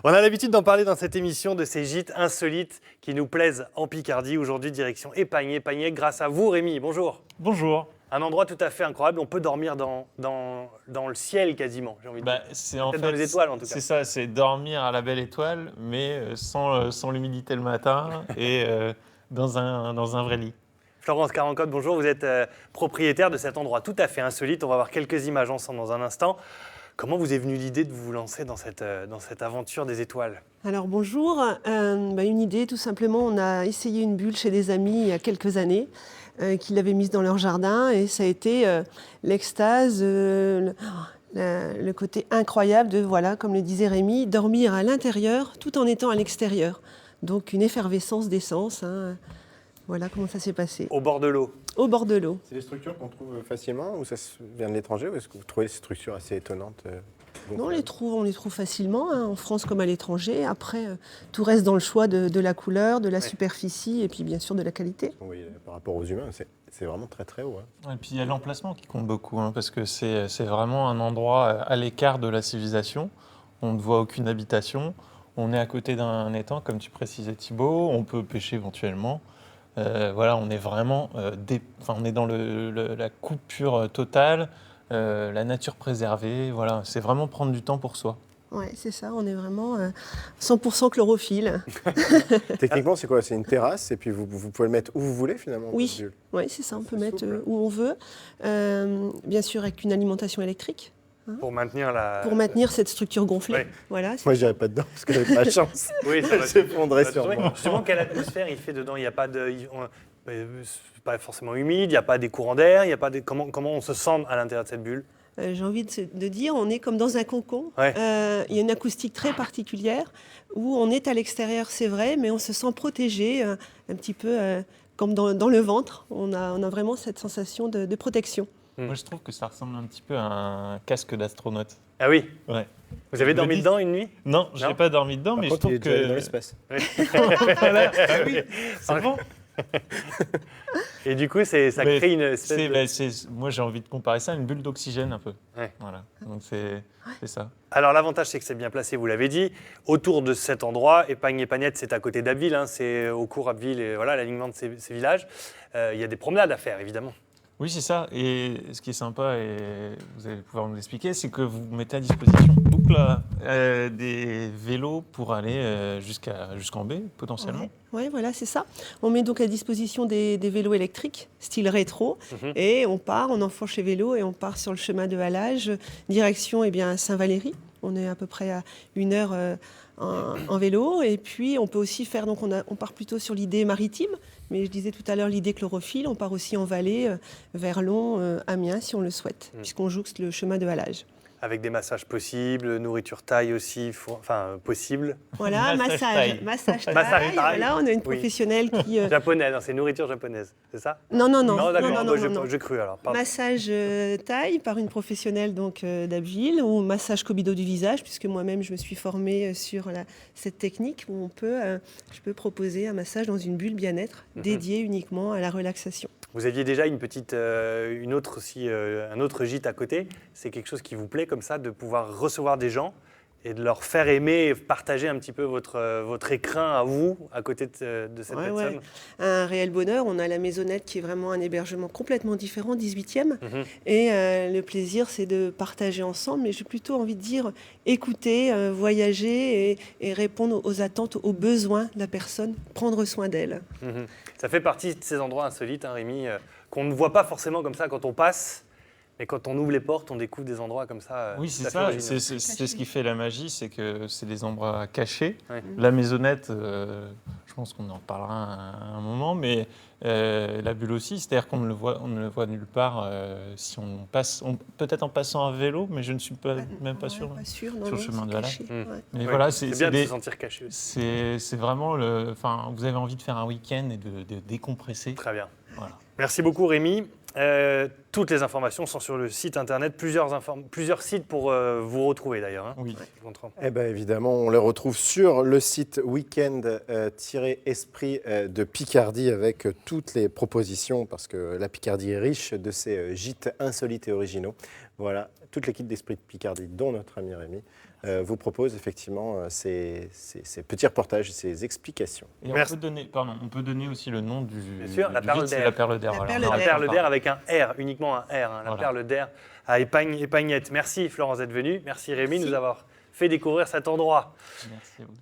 On a l'habitude d'en parler dans cette émission de ces gîtes insolites qui nous plaisent en Picardie. Aujourd'hui, direction Épagné, grâce à vous Rémi. Bonjour. Bonjour. Un endroit tout à fait incroyable. On peut dormir dans le ciel quasiment, j'ai envie de dire. C'est en Peut-être fait, dans les étoiles en tout cas. c'est ça, c'est dormir à la belle étoile, mais sans l'humidité le matin et dans un vrai lit. Florence Carancotte, bonjour. Vous êtes propriétaire de cet endroit tout à fait insolite. On va voir quelques images ensemble dans un instant. Comment vous est venue l'idée de vous lancer dans cette aventure des étoiles ? Alors bonjour, une idée tout simplement, on a essayé une bulle chez des amis il y a quelques années qui l'avaient mise dans leur jardin et ça a été l'extase, le côté incroyable de, voilà, comme le disait Rémi, dormir à l'intérieur tout en étant à l'extérieur. Donc une effervescence d'essence, hein. Voilà comment ça s'est passé. Au bord de l'eau. Au bord de l'eau. C'est des structures qu'on trouve facilement ou ça vient de l'étranger ou est-ce que vous trouvez ces structures assez étonnantes Non, on les trouve facilement, hein, en France comme à l'étranger. Après, tout reste dans le choix de la couleur, de la superficie et puis bien sûr de la qualité. Oui, par rapport aux humains, c'est vraiment très très haut. Hein. Et puis il y a l'emplacement qui compte beaucoup, hein, parce que c'est vraiment un endroit à l'écart de la civilisation. On ne voit aucune habitation. On est à côté d'un étang, comme tu précisais Thibaut. On peut pêcher éventuellement. Voilà, on est vraiment on est dans la coupure totale, la nature préservée. Voilà, c'est vraiment prendre du temps pour soi. Oui, c'est ça, on est vraiment 100% chlorophylle. Techniquement, c'est quoi? C'est une terrasse et puis vous pouvez le mettre où vous voulez finalement. Oui, c'est ça, on peut mettre souple. où on veut. Bien sûr avec une alimentation électrique. Pour maintenir cette structure gonflée. Oui. Voilà, Moi, j'irais pas dedans parce que j'avais pas de chance. Oui, ça va. Elle s'effondrait sur moi. Justement, quelle atmosphère il fait dedans ? Il n'y a pas de... c'est pas forcément humide, il n'y a pas des courants d'air, il y a pas des... Comment on se sent à l'intérieur de cette bulle ? J'ai envie de dire, on est comme dans un cocon. Ouais. Il y a une acoustique très particulière où on est à l'extérieur, c'est vrai, mais on se sent protégé, un petit peu comme dans le ventre. On a vraiment cette sensation de protection. Moi, je trouve que ça ressemble un petit peu à un casque d'astronaute. Ah oui. Ouais. Vous avez Je me dormi dis- dedans une nuit ? Non, je n'ai pas dormi dedans, Par mais contre, je il trouve est déjà allé dans que... l'espace. Voilà. Ah oui, c'est bon. Et du coup, ça Mais crée une espèce de... Moi, j'ai envie de comparer ça à une bulle d'oxygène un peu. Ouais. Voilà. Donc c'est ça. Alors l'avantage, c'est que c'est bien placé, vous l'avez dit. Autour de cet endroit, Épagné-Pagnette, c'est à côté d'Abbeville, hein, c'est au cours Abbeville, et voilà, l'alignement de ces villages. Il y a des promenades à faire, évidemment. Oui, c'est ça. Et ce qui est sympa, et vous allez pouvoir nous l'expliquer, c'est que vous mettez à disposition donc là, des vélos pour aller jusqu'en baie, potentiellement. Oui, voilà, c'est ça. On met donc à disposition des vélos électriques, style rétro, Mhm. et on enfourche les vélos et on part sur le chemin de halage, direction Saint-Valery. On est à peu près à 1 heure en vélo, et puis on peut aussi faire, donc on part plutôt sur l'idée maritime, mais je disais tout à l'heure l'idée chlorophylle, on part aussi en vallée, vers Long, Amiens, si on le souhaite, puisqu'on jouxte le chemin de halage. Avec des massages possibles, nourriture taille aussi, possible. Voilà, Massage taille. massage taille. Massage taille. Voilà, on a une Oui. professionnelle qui... Japonaise, hein, c'est nourriture japonaise, c'est ça ? Non, D'accord, non. j'ai cru alors. Pardon. Massage taille par une professionnelle d'Abbeville ou massage Kobido du visage, puisque moi-même je me suis formée sur cette technique où je peux proposer un massage dans une bulle bien-être dédiée uniquement à la relaxation. Vous aviez déjà un autre gîte à côté. C'est quelque chose qui vous plaît comme ça, de pouvoir recevoir des gens et de leur faire aimer et partager un petit peu votre écrin à vous, à côté de cette personne. Ouais. Un réel bonheur. On a la maisonnette qui est vraiment un hébergement complètement différent, 18e. Et le plaisir, c'est de partager ensemble. Mais j'ai plutôt envie de dire écouter, voyager et répondre aux attentes, aux besoins de la personne, prendre soin d'elle. Mhm. Ça fait partie de ces endroits insolites, hein, Rémi, qu'on ne voit pas forcément comme ça quand on passe. Mais quand on ouvre les portes, on découvre des endroits comme ça. Oui, c'est ça. C'est ce qui fait la magie, c'est que c'est des endroits cachés. Ouais. La maisonnette, je pense qu'on en parlera à un moment, mais la bulle aussi, c'est-à-dire qu'on ne le voit nulle part si on passe, peut-être en passant à vélo, mais je ne suis même pas sûr. Sur le chemin de halage. Mais Ouais. voilà, c'est bien de se sentir caché aussi. c'est vraiment vous avez envie de faire un week-end et de décompresser. Très bien. Voilà. Merci beaucoup Rémi. Toutes les informations sont sur le site internet, plusieurs sites pour vous retrouver d'ailleurs. Hein. Oui. Eh bien évidemment, on les retrouve sur le site week-end-esprit de Picardie avec toutes les propositions parce que la Picardie est riche de ces gîtes insolites et originaux. Voilà, toute l'équipe d'Esprit de Picardie, dont notre ami Rémi, vous propose effectivement ces petits reportages, ces explications. Et on Merci. peut donner aussi le nom du, Bien sûr, la du perle gîte, c'est d'air. la perle d'air. La voilà. perle On en La d'air. perle parle. d'air avec un R, uniquement un R, hein, la Voilà. perle d'air à Épagnette. Merci Florence d'être venue. Merci Rémi de nous avoir fait découvrir cet endroit. Merci à vous.